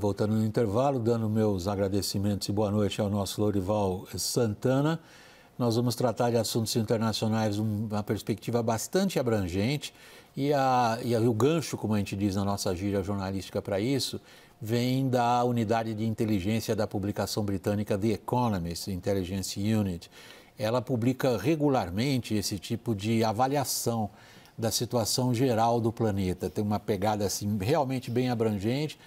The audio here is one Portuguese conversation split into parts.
Voltando no intervalo, dando meus agradecimentos e boa noite ao nosso Lorival Santana. Nós vamos tratar de assuntos internacionais uma perspectiva bastante abrangente e o gancho, como a gente diz na nossa gíria jornalística para isso, vem da unidade de inteligência da publicação britânica The Economist, Intelligence Unit. Ela publica regularmente esse tipo de avaliação da situação geral do planeta. Tem uma pegada assim, realmente bem abrangente.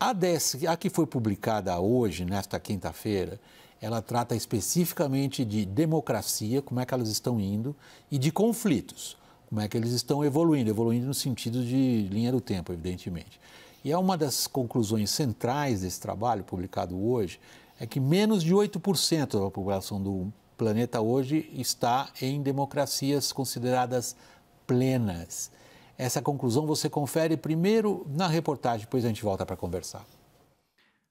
A que foi publicada hoje, nesta quinta-feira, ela trata especificamente de democracia, como é que elas estão indo, e de conflitos, como é que eles estão evoluindo no sentido de linha do tempo, evidentemente. E é uma das conclusões centrais desse trabalho, publicado hoje, é que menos de 8% da população do planeta hoje está em democracias consideradas plenas. Essa conclusão você confere primeiro na reportagem, depois a gente volta para conversar.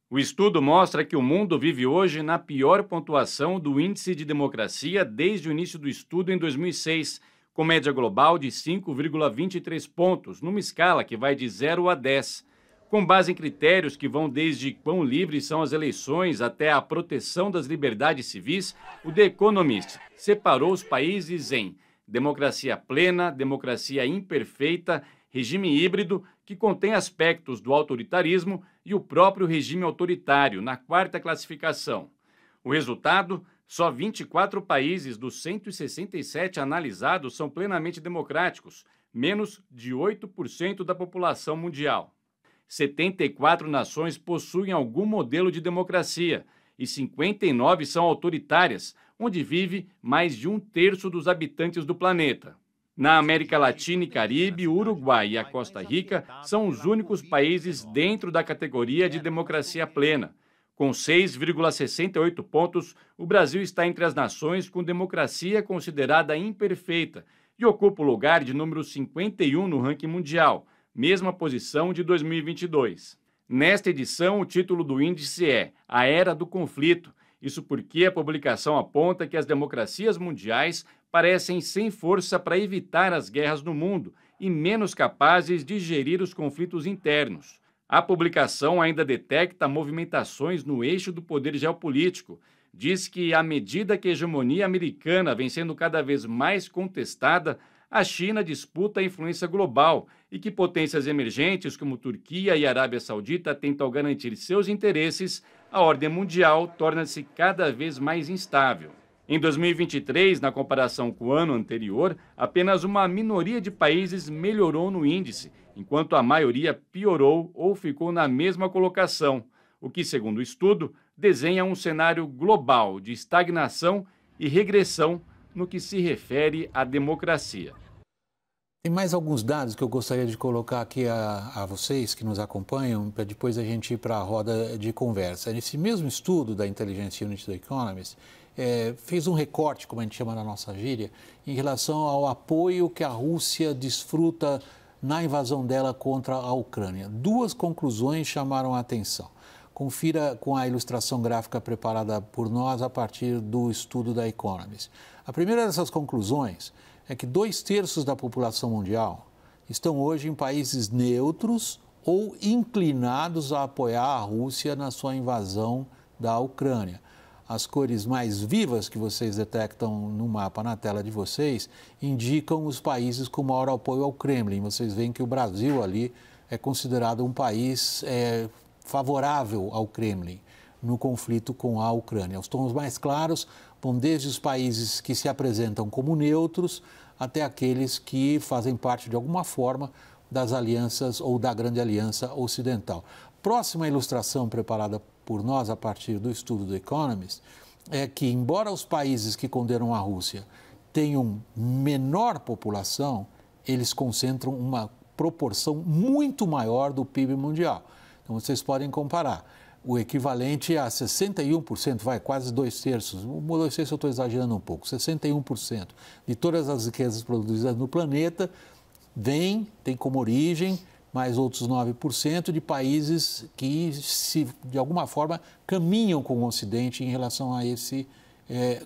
O estudo mostra que o mundo vive hoje na pior pontuação do Índice de Democracia desde o início do estudo em 2006, com média global de 5,23 pontos, numa escala que vai de 0 a 10. Com base em critérios que vão desde quão livres são as eleições até a proteção das liberdades civis, o The Economist separou os países em democracia plena, democracia imperfeita, regime híbrido, que contém aspectos do autoritarismo, e o próprio regime autoritário, na quarta classificação. O resultado: só 24 países dos 167 analisados são plenamente democráticos, menos de 8% da população mundial. 74 nações possuem algum modelo de democracia e 59 são autoritárias, onde vive mais de 1/3 dos habitantes do planeta. Na América Latina e Caribe, o Uruguai e a Costa Rica são os únicos países dentro da categoria de democracia plena. Com 6,68 pontos, o Brasil está entre as nações com democracia considerada imperfeita e ocupa o lugar de número 51 no ranking mundial, mesma posição de 2022. Nesta edição, o título do índice é A Era do Conflito. Isso porque a publicação aponta que as democracias mundiais parecem sem força para evitar as guerras no mundo e menos capazes de gerir os conflitos internos. A publicação ainda detecta movimentações no eixo do poder geopolítico. Diz que, à medida que a hegemonia americana vem sendo cada vez mais contestada, a China disputa a influência global e que potências emergentes como Turquia e Arábia Saudita tentam garantir seus interesses, a ordem mundial torna-se cada vez mais instável. Em 2023, na comparação com o ano anterior, apenas uma minoria de países melhorou no índice, enquanto a maioria piorou ou ficou na mesma colocação, o que, segundo o estudo, desenha um cenário global de estagnação e regressão no que se refere à democracia. Tem mais alguns dados que eu gostaria de colocar aqui a vocês que nos acompanham, para depois a gente ir para a roda de conversa. Esse mesmo estudo da Intelligence Unit do Economist fez um recorte, como a gente chama na nossa gíria, em relação ao apoio que a Rússia desfruta na invasão dela contra a Ucrânia. Duas conclusões chamaram a atenção. Confira com a ilustração gráfica preparada por nós a partir do estudo da Economist. A primeira dessas conclusões é que 2/3 da população mundial estão hoje em países neutros ou inclinados a apoiar a Rússia na sua invasão da Ucrânia. As cores mais vivas que vocês detectam no mapa na tela de vocês indicam os países com maior apoio ao Kremlin. Vocês veem que o Brasil ali é considerado um país favorável ao Kremlin no conflito com a Ucrânia. Os tons mais claros vão desde os países que se apresentam como neutros até aqueles que fazem parte de alguma forma das alianças ou da grande aliança ocidental. Próxima ilustração preparada por nós a partir do estudo do Economist é que, embora os países que condenam a Rússia tenham menor população, eles concentram uma proporção muito maior do PIB mundial. Então, vocês podem comparar. O equivalente a 61%, quase 2/3, 2/3 eu estou exagerando um pouco, 61% de todas as riquezas produzidas no planeta tem como origem mais outros 9% de países que, de alguma forma, caminham com o Ocidente em relação a esse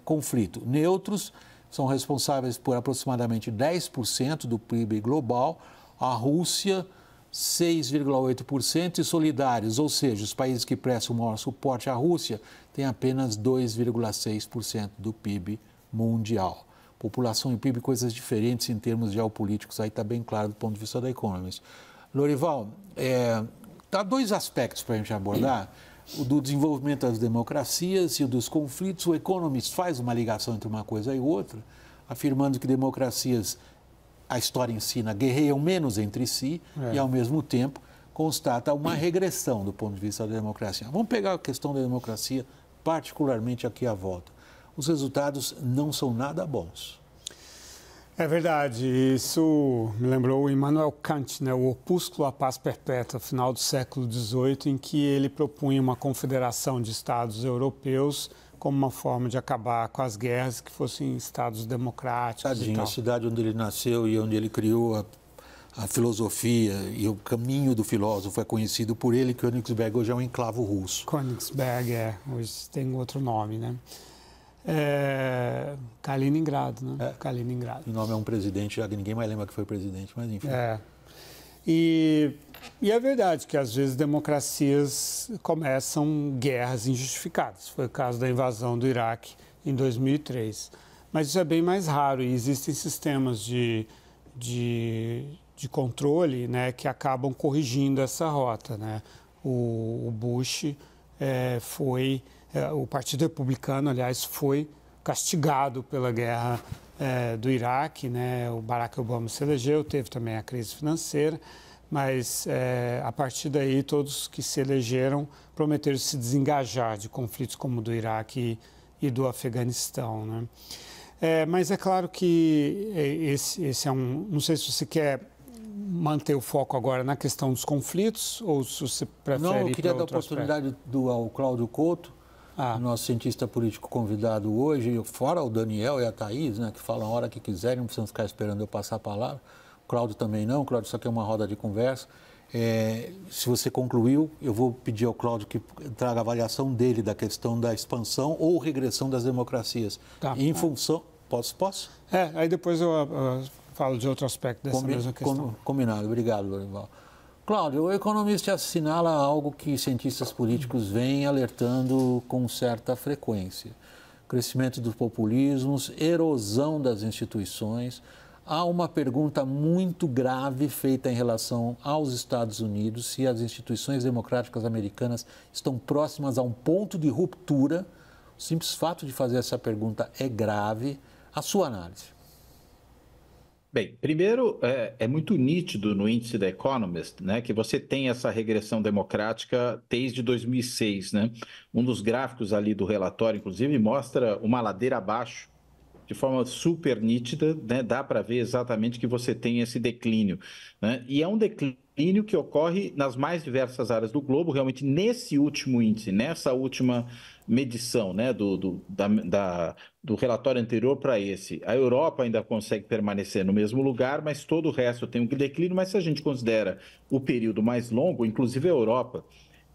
conflito. Neutros são responsáveis por aproximadamente 10% do PIB global. A Rússia 6,8% e solidários, ou seja, os países que prestam o maior suporte à Rússia, têm apenas 2,6% do PIB mundial. População e PIB, coisas diferentes em termos geopolíticos, aí está bem claro do ponto de vista da Economist. Lorival, há dois aspectos para a gente abordar, o do desenvolvimento das democracias e o dos conflitos. O Economist faz uma ligação entre uma coisa e outra, afirmando que democracias, a história ensina, guerreiam menos entre si e, ao mesmo tempo, constata uma regressão do ponto de vista da democracia. Vamos pegar a questão da democracia, particularmente aqui à volta. Os resultados não são nada bons. É verdade, isso me lembrou o Immanuel Kant, né, o Opúsculo à Paz Perpétua, final do século XVIII, em que ele propunha uma confederação de estados europeus como uma forma de acabar com as guerras, que fossem estados democráticos. Tadinho, e tal. a cidade onde ele nasceu e onde ele criou a filosofia e o caminho do filósofo é conhecido por ele, que Königsberg hoje é um enclavo russo. Königsberg, hoje tem outro nome, né? Kaliningrado, né? Kaliningrado. O nome é um presidente, já que ninguém mais lembra que foi presidente, mas enfim. E é verdade que, às vezes, democracias começam guerras injustificadas. Foi o caso da invasão do Iraque em 2003. Mas isso é bem mais raro e existem sistemas de controle, né, que acabam corrigindo essa rota, né? O Bush o Partido Republicano, aliás, foi castigado pela guerra do Iraque, né? O Barack Obama se elegeu, teve também a crise financeira, mas a partir daí todos que se elegeram prometeram se desengajar de conflitos como o do Iraque e do Afeganistão, né? Mas é claro que esse é não sei se você quer manter o foco agora na questão dos conflitos ou se você prefere. Não, eu queria dar a outro oportunidade ao Cláudio Couto, nosso cientista político convidado hoje, fora o Daniel e a Thaís, né, que falam a hora que quiserem, não precisam ficar esperando eu passar a palavra. O Cláudio também não, o Cláudio só quer uma roda de conversa. Se você concluiu, eu vou pedir ao Cláudio que traga a avaliação dele da questão da expansão ou regressão das democracias. Tá. Em função... Posso? Aí depois eu falo de outro aspecto dessa mesma questão. Combinado, obrigado, Lorival. Cláudio, o Economist assinala algo que cientistas políticos vêm alertando com certa frequência. Crescimento dos populismos, erosão das instituições. Há uma pergunta muito grave feita em relação aos Estados Unidos, se as instituições democráticas americanas estão próximas a um ponto de ruptura. O simples fato de fazer essa pergunta é grave. A sua análise. Bem, primeiro, é muito nítido no índice da Economist, né, que você tem essa regressão democrática desde 2006, né? Um dos gráficos ali do relatório, inclusive, mostra uma ladeira abaixo, de forma super nítida, né? Dá para ver exatamente que você tem esse declínio, né? E é um declínio que ocorre nas mais diversas áreas do globo, realmente nesse último índice, nessa última medição, né, do relatório anterior para esse. A Europa ainda consegue permanecer no mesmo lugar, mas todo o resto tem um declínio. Mas se a gente considera o período mais longo, inclusive a Europa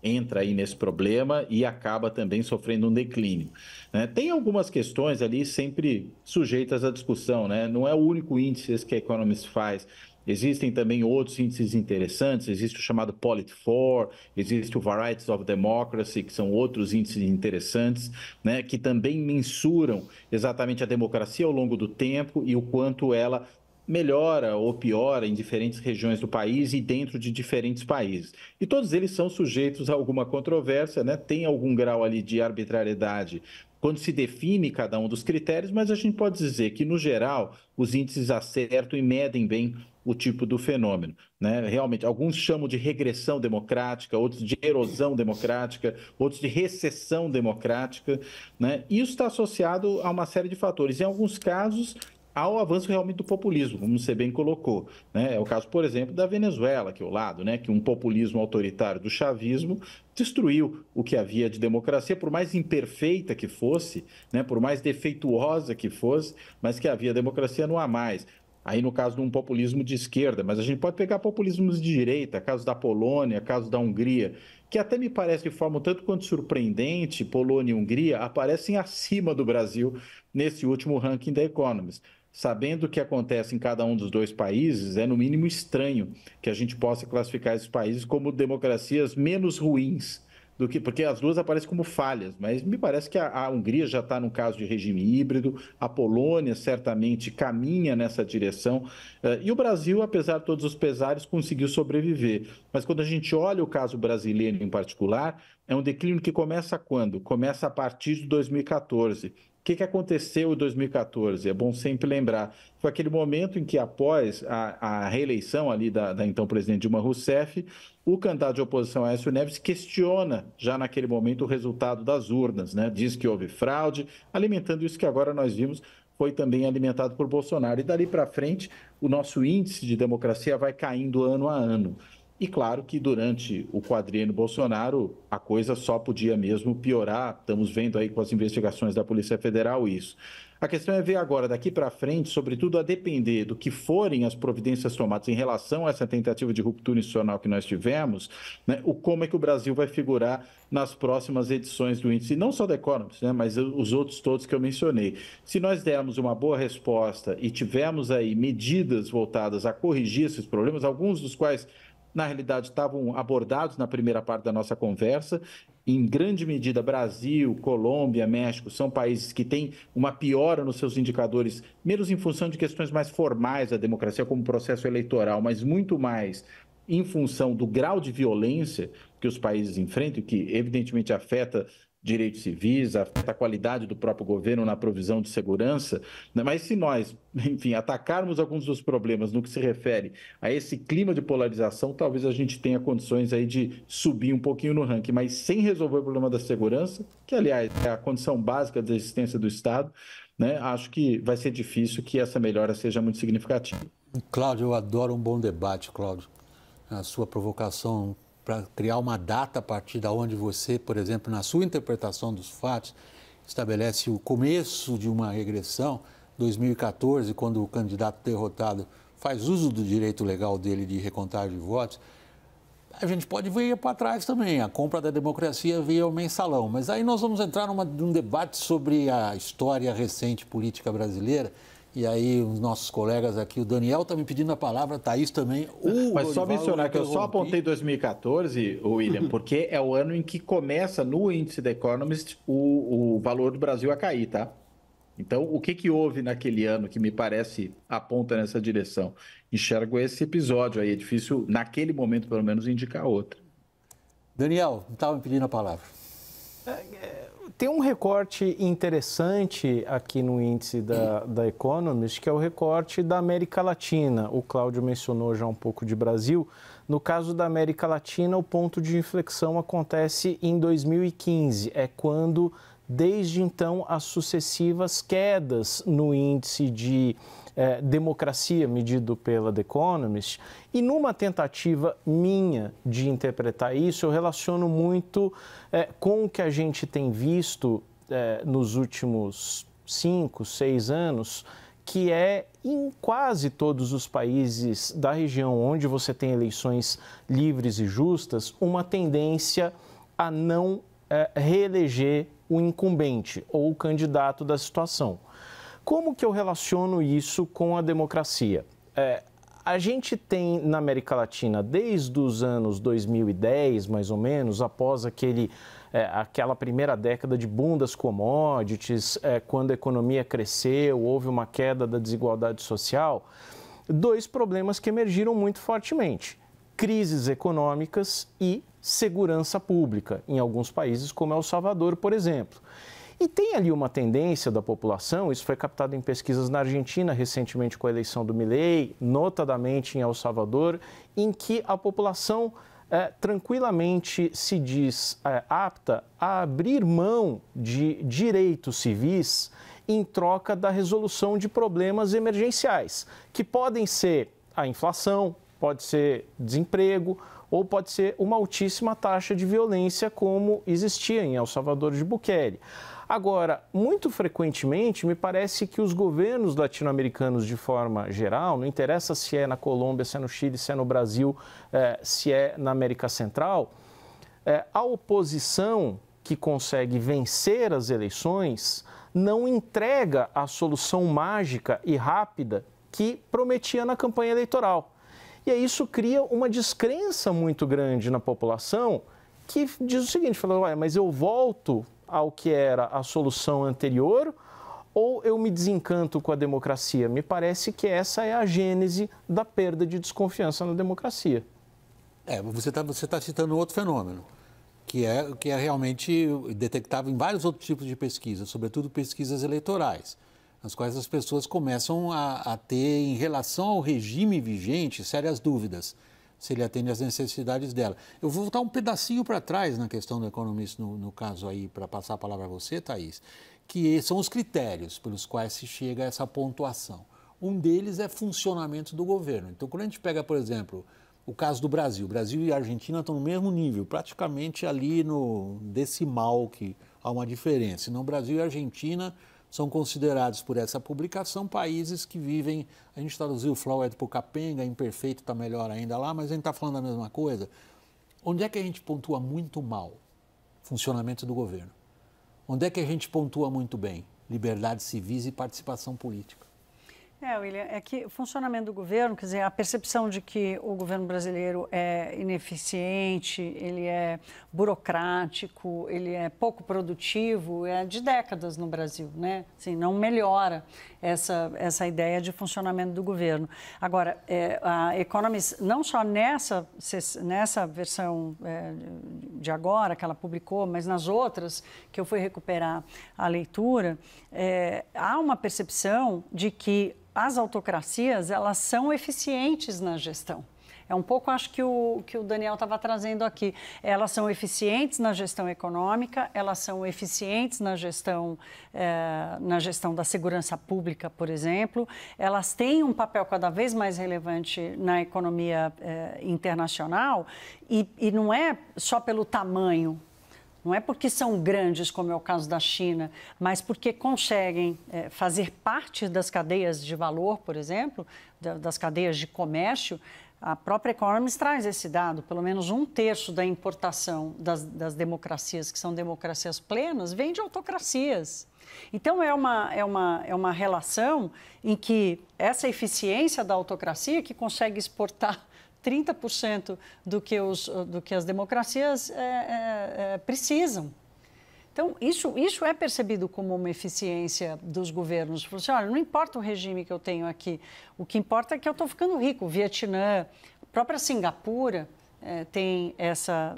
entra aí nesse problema e acaba também sofrendo um declínio, né? Tem algumas questões ali sempre sujeitas à discussão, né? Não é o único índice que a Economist faz. Existem também outros índices interessantes, existe o chamado Polit4, existe o Varieties of Democracy, que são outros índices interessantes, né, que também mensuram exatamente a democracia ao longo do tempo e o quanto ela melhora ou piora em diferentes regiões do país e dentro de diferentes países. E todos eles são sujeitos a alguma controvérsia, né? Tem algum grau ali de arbitrariedade quando se define cada um dos critérios, mas a gente pode dizer que, no geral, os índices acertam e medem bem o tipo do fenômeno, né? Realmente, alguns chamam de regressão democrática, outros de erosão democrática, outros de recessão democrática, né? Isso está associado a uma série de fatores. Em alguns casos, ao avanço realmente do populismo, como você bem colocou, né? É o caso, por exemplo, da Venezuela, aqui ao lado, né? Que um populismo autoritário do chavismo destruiu o que havia de democracia, por mais imperfeita que fosse, né? Por mais defeituosa que fosse, mas que havia democracia, não há mais. Aí no caso de um populismo de esquerda, mas a gente pode pegar populismos de direita, caso da Polônia, caso da Hungria, que até me parece de forma um tanto quanto surpreendente, Polônia e Hungria aparecem acima do Brasil nesse último ranking da Economist. sabendo o que acontece em cada um dos dois países, é no mínimo estranho que a gente possa classificar esses países como democracias menos ruins do que, porque as duas aparecem como falhas, mas me parece que a Hungria já está no caso de regime híbrido, a Polônia certamente caminha nessa direção, e o Brasil, apesar de todos os pesares, conseguiu sobreviver. Mas quando a gente olha o caso brasileiro em particular, é um declínio que começa quando? Começa a partir de 2014. O que aconteceu em 2014? É bom sempre lembrar. Foi aquele momento em que, após a reeleição ali da então presidente Dilma Rousseff, o candidato de oposição, Aécio Neves, questiona já naquele momento o resultado das urnas, né? Diz que houve fraude, alimentando isso que agora nós vimos foi também alimentado por Bolsonaro. E dali para frente, o nosso índice de democracia vai caindo ano a ano. E claro que durante o quadriênio Bolsonaro, a coisa só podia mesmo piorar. Estamos vendo aí com as investigações da Polícia Federal isso. A questão é ver agora, daqui para frente, sobretudo a depender do que forem as providências tomadas em relação a essa tentativa de ruptura institucional que nós tivemos, né, como é que o Brasil vai figurar nas próximas edições do índice, não só da Economist, né, mas os outros todos que eu mencionei. Se nós dermos uma boa resposta e tivermos aí medidas voltadas a corrigir esses problemas, alguns dos quais na realidade, estavam abordados na primeira parte da nossa conversa. Em grande medida, Brasil, Colômbia, México são países que têm uma piora nos seus indicadores, menos em função de questões mais formais da democracia, como processo eleitoral, mas muito mais em função do grau de violência que os países enfrentam, que evidentemente afeta direitos civis, afeta a qualidade do próprio governo na provisão de segurança, né? Mas se nós, enfim, atacarmos alguns dos problemas no que se refere a esse clima de polarização, talvez a gente tenha condições aí de subir um pouquinho no ranking, mas sem resolver o problema da segurança, que aliás é a condição básica da existência do Estado, né? Acho que vai ser difícil que essa melhora seja muito significativa. Cláudio, eu adoro um bom debate, Cláudio. A sua provocação para criar uma data a partir da onde você, por exemplo, na sua interpretação dos fatos, estabelece o começo de uma regressão, 2014, quando o candidato derrotado faz uso do direito legal dele de recontagem de votos, a gente pode vir para trás também, a compra da democracia via o mensalão. Mas aí nós vamos entrar num debate sobre a história recente política brasileira. E aí os nossos colegas aqui, o Daniel está me pedindo a palavra, a Thaís também. Mas só mencionar que eu só apontei 2014, William, porque é o ano em que começa no índice da Economist o valor do Brasil a cair, tá? Então, o que houve naquele ano que me parece aponta nessa direção? Enxergo esse episódio aí, é difícil, naquele momento, pelo menos, indicar outro. Daniel, estava me pedindo a palavra. Tem um recorte interessante aqui no índice da Economist, que é o recorte da América Latina. O Cláudio mencionou já um pouco de Brasil. No caso da América Latina, o ponto de inflexão acontece em 2015. É quando, desde então, as sucessivas quedas no índice de democracia medido pela The Economist, e numa tentativa minha de interpretar isso, eu relaciono muito com o que a gente tem visto nos últimos 5, 6 anos, que é em quase todos os países da região onde você tem eleições livres e justas, uma tendência a não reeleger o incumbente ou o candidato da situação. Como que eu relaciono isso com a democracia? A gente tem na América Latina, desde os anos 2010, mais ou menos, após aquela primeira década de boom das commodities, quando a economia cresceu, houve uma queda da desigualdade social, dois problemas que emergiram muito fortemente: crises econômicas e segurança pública, em alguns países como El Salvador, por exemplo. E tem ali uma tendência da população, isso foi captado em pesquisas na Argentina recentemente com a eleição do Milei, notadamente em El Salvador, em que a população tranquilamente se diz apta a abrir mão de direitos civis em troca da resolução de problemas emergenciais, que podem ser a inflação, pode ser desemprego, ou pode ser uma altíssima taxa de violência, como existia em El Salvador de Bukele. Agora, muito frequentemente, me parece que os governos latino-americanos, de forma geral, não interessa se é na Colômbia, se é no Chile, se é no Brasil, se é na América Central, a oposição que consegue vencer as eleições não entrega a solução mágica e rápida que prometia na campanha eleitoral. E aí isso cria uma descrença muito grande na população que diz o seguinte, fala, mas eu volto ao que era a solução anterior ou eu me desencanto com a democracia? Me parece que essa é a gênese da perda de desconfiança na democracia. Você tá citando outro fenômeno, que é realmente detectável em vários outros tipos de pesquisas, sobretudo pesquisas eleitorais, nas quais as pessoas começam a ter, em relação ao regime vigente, sérias dúvidas se ele atende às necessidades dela. Eu vou voltar um pedacinho para trás na questão do Economist, no caso aí, para passar a palavra a você, Thaís, que são os critérios pelos quais se chega a essa pontuação. Um deles é funcionamento do governo. Então, quando a gente pega, por exemplo, o caso do Brasil. Brasil e Argentina estão no mesmo nível, praticamente ali no decimal que há uma diferença. Senão, Brasil e Argentina são considerados por essa publicação países que vivem, a gente traduziu o Floyd por capenga, imperfeito está melhor ainda lá, mas a gente está falando a mesma coisa. Onde é que a gente pontua muito mal? Funcionamento do governo. Onde é que a gente pontua muito bem? Liberdades civis e participação política. William, é que o funcionamento do governo, quer dizer, a percepção de que o governo brasileiro é ineficiente, ele é burocrático, ele é pouco produtivo, é de décadas no Brasil, né? Assim, não melhora essa ideia de funcionamento do governo. Agora, a Economist, não só nessa versão de agora, que ela publicou, mas nas outras, que eu fui recuperar a leitura, há uma percepção de que as autocracias, elas são eficientes na gestão. É um pouco, acho que o Daniel estava trazendo aqui. Elas são eficientes na gestão econômica, elas são eficientes na gestão da segurança pública, por exemplo. Elas têm um papel cada vez mais relevante na economia internacional e não é só pelo tamanho. Não é porque são grandes, como é o caso da China, mas porque conseguem fazer parte das cadeias de valor, por exemplo, das cadeias de comércio. A própria Economist traz esse dado, pelo menos 1/3 da importação das democracias, que são democracias plenas, vem de autocracias. Então, é uma relação em que essa eficiência da autocracia que consegue exportar 30% do que as democracias precisam. Então, isso é percebido como uma eficiência dos governos. Você fala assim, olha, não importa o regime que eu tenho aqui, o que importa é que eu estou ficando rico. O Vietnã, a própria Singapura tem essa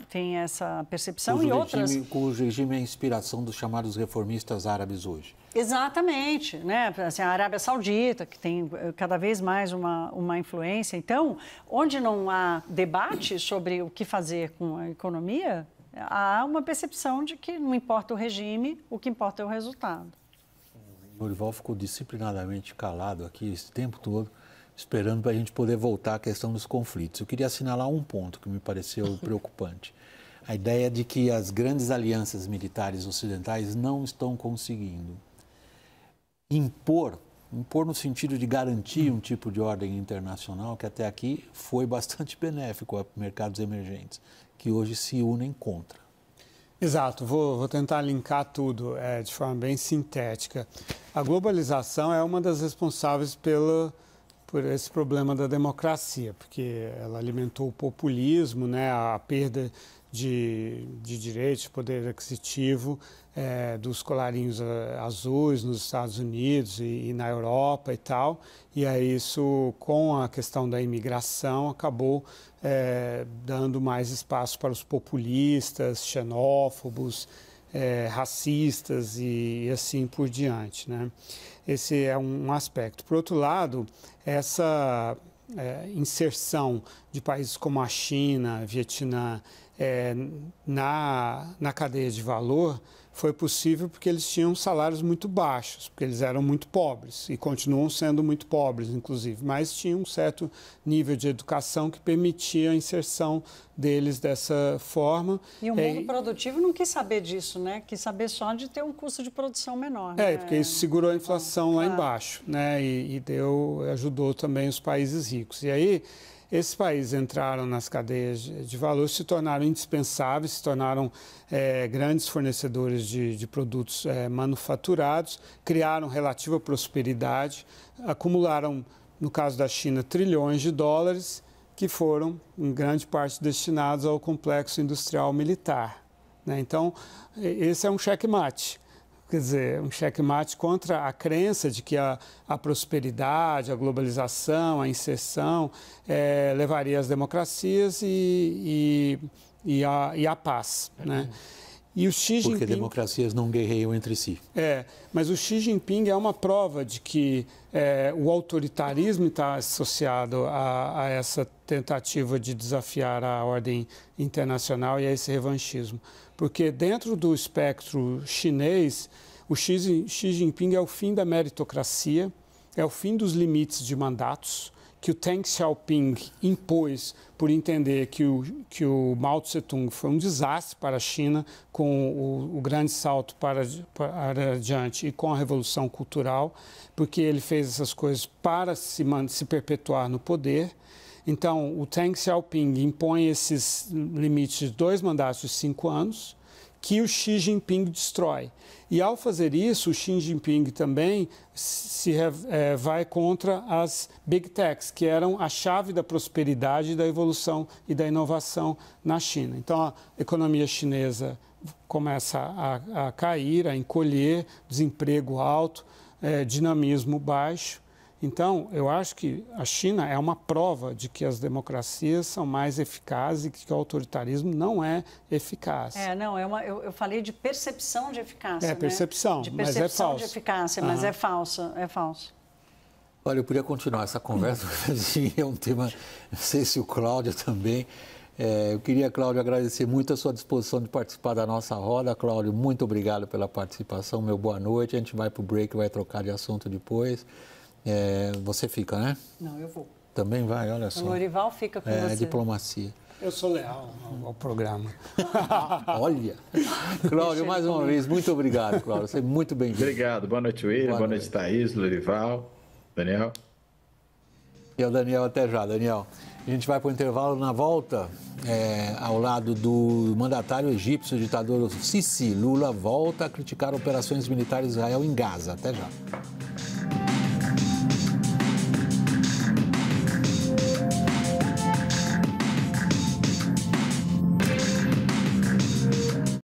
percepção e outras... Cujo regime é a inspiração dos chamados reformistas árabes hoje. Exatamente, né? Assim, a Arábia Saudita, que tem cada vez mais uma influência. Então, onde não há debate sobre o que fazer com a economia, há uma percepção de que não importa o regime, o que importa é o resultado. O Lourival ficou disciplinadamente calado aqui esse tempo todo, esperando para a gente poder voltar à questão dos conflitos. Eu queria assinalar um ponto que me pareceu preocupante. A ideia de que as grandes alianças militares ocidentais não estão conseguindo impor no sentido de garantir um tipo de ordem internacional que até aqui foi bastante benéfico a mercados emergentes, que hoje se unem contra. Exato, vou tentar linkar tudo de forma bem sintética. A globalização é uma das responsáveis por esse problema da democracia, porque ela alimentou o populismo, né, a perda de direitos, de poder aquisitivo dos colarinhos azuis nos Estados Unidos e na Europa e tal. E aí isso, com a questão da imigração, acabou dando mais espaço para os populistas, xenófobos, racistas e assim por diante, né? Esse é um aspecto. Por outro lado, essa inserção de países como a China, Vietnã, na cadeia de valor foi possível porque eles tinham salários muito baixos, porque eles eram muito pobres e continuam sendo muito pobres, inclusive, mas tinham um certo nível de educação que permitia a inserção deles dessa forma. E o mundo produtivo não quis saber disso, né? Quis saber só de ter um custo de produção menor. Né? Porque isso segurou a inflação lá embaixo, né? E ajudou também os países ricos. E aí esses países entraram nas cadeias de valor, se tornaram indispensáveis, se tornaram grandes fornecedores de produtos manufaturados, criaram relativa prosperidade, acumularam, no caso da China, trilhões de dólares, que foram, em grande parte, destinados ao complexo industrial militar, né? Então, esse é um checkmate. Quer dizer, um checkmate contra a crença de que a prosperidade, a globalização, a inserção levaria às democracias e à paz, né? E o Xi Jinping, porque democracias não guerreiam entre si. Mas o Xi Jinping é uma prova de que o autoritarismo está associado a essa tentativa de desafiar a ordem internacional e a esse revanchismo. Porque dentro do espectro chinês, o Xi Jinping é o fim da meritocracia, é o fim dos limites de mandatos, que o Deng Xiaoping impôs por entender que o Mao Tse-tung foi um desastre para a China com o grande salto para adiante e com a Revolução Cultural, porque ele fez essas coisas para se perpetuar no poder. Então, o Deng Xiaoping impõe esses limites de 2 mandatos de 5 anos, que o Xi Jinping destrói. E, ao fazer isso, o Xi Jinping também vai contra as Big Techs, que eram a chave da prosperidade, da evolução e da inovação na China. Então, a economia chinesa começa a cair, a encolher, desemprego alto, dinamismo baixo. Então, eu acho que a China é uma prova de que as democracias são mais eficazes e que o autoritarismo não é eficaz. Eu falei de percepção de eficácia. Percepção, de mas é falso. De eficácia, mas é falso. Olha, eu podia continuar essa conversa, mas é um tema, não sei se o Cláudio também. Eu queria, Cláudio, agradecer muito a sua disposição de participar da nossa roda. Cláudio, muito obrigado pela participação, meu boa noite. A gente vai para o break, vai trocar de assunto depois. Você fica, né? Não, eu vou. Também vai, olha só. O Lorival fica com você. É diplomacia. Eu sou leal ao programa. Olha. Cláudio, mais uma vez, muito obrigado, Cláudio. Você é muito bem-vindo. Obrigado. Boa noite, William. Boa noite, Thaís, Lorival, Daniel. E o Daniel, até já, Daniel. A gente vai para o intervalo. Na volta, ao lado do mandatário egípcio, o ditador Sisi, Lula volta a criticar operações militares de Israel em Gaza. Até já.